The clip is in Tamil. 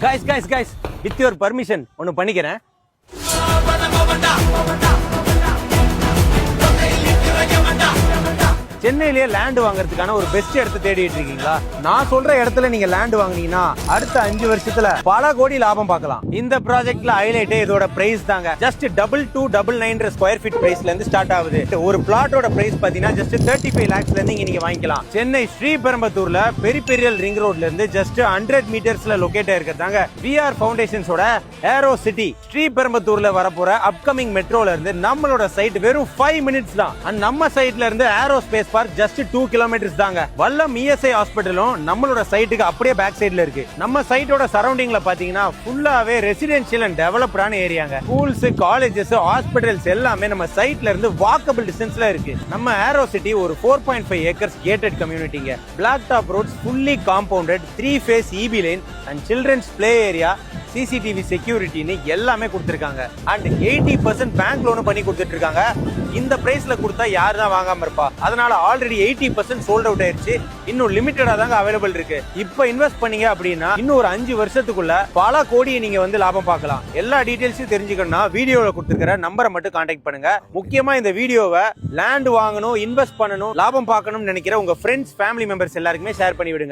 கைஸ் வித் யுவர் பர்மிஷன் ஒன்னு பண்ணிக்கிறேன். சென்னையிலேயே லேண்ட் வாங்குறதுக்கான ஒரு பெஸ்ட் இடத்தை தேடிட்டு இருக்கீங்களா? நான் சொல்ற இடத்துல நீங்க லேண்ட் வாங்குனீங்கன்னா அடுத்த 5 வருஷத்துல பல கோடி லாபம் பார்க்கலாம். இந்த ப்ராஜெக்ட்ல ஹைலைட்டே இதோட பிரைஸ் தாங்க. ஜஸ்ட் 2299 ஸ்கொயர் ஃபீட் பிரைஸ்ல இருந்து ஸ்டார்ட் ஆகுது. ஒரு பிளாட்டோட பிரைஸ் பாத்தீங்கன்னா ஜஸ்ட் 35 lakhsல இருந்து நீங்க வாங்கிக்கலாம். சென்னை ஸ்ரீபெரும்புத்தூர்ல பெரிபெரியல் ரிங் ரோட்ல இருந்து ஜஸ்ட் 100 மீட்டர்ஸ்ல லொகேட் ஆயிருக்கிறதாங்க VR ஃபவுண்டேஷன்ஸோட ஏரோ சிட்டி. ஸ்ரீபெரும்புத்தூர்ல வரப்போற அப்கமிங் மெட்ரோல இருந்து நம்மளோட சைட் வெறும் 5 மினிட்ஸ் தான். நம்ம சைட்ல இருந்து aerospace park just 2 kilometres தாங்க. வல்லம் ESI ஹாஸ்பிடலும் நம்மளோட சைட்டுக்கு அப்படியே பேக் சைடுல இருக்கு. நம்ம சைட்டோட சரௌண்டிங்ல பாத்தீங்கன்னா ஃபுல்லாவே ரெசிடென்ஷியல் அண்ட் டெவலப்டான ஏரியாங்க. ஸ்கூல்ஸ், காலேஜஸ், ஹாஸ்பிடல்ஸ் எல்லாமே நம்ம சைட்ல இருந்து வாக்கபிள் டிஸ்டன்ஸ்ல இருக்கு. நம்ம ஏரோ சிட்டி ஒரு 4.5 ஏக்கர்ஸ் கேட்டட் கம்யூனிட்டிங்க. Black top roads, fully compounded, 3 phase EB line and children's play area, CCTV செக்யூரிட்டின்னு எல்லாமே கொடுத்திருக்காங்க. அண்ட் 80% பேங்க் லோன் பண்ணி கொடுத்துட்டு இருக்காங்க. இந்த பிரைஸ்ல கொடுத்தா யாரு தான் வாங்காம இருப்பா? அதனால ஆல்ரெடி 80% சோல்ட் அவுட் ஆயிருச்சு. இன்னும் லிமிட்டடா தாங்க அவைலபிள் இருக்கு. இப்போ இன்வெஸ்ட் பண்ணீங்க அப்படின்னா இன்னும் ஒரு 5 வருஷத்துக்குள்ள பல கோடியை நீங்க லாபம் பார்க்கலாம். எல்லா டீடைல்ஸையும் தெரிஞ்சுக்கணும்னா வீடியோல கொடுத்துருக்கிற நம்பரை மட்டும் கான்டாக்ட் பண்ணுங்க. முக்கியமா இந்த வீடியோவை லேண்ட் வாங்கணும், இன்வெஸ்ட் பண்ணணும், லாபம் பார்க்கணும்னு நினைக்கிற உங்க ஃப்ரெண்ட்ஸ், ஃபேமிலி மெம்பர்ஸ் எல்லாருக்குமே ஷேர் பண்ணி விடுங்க.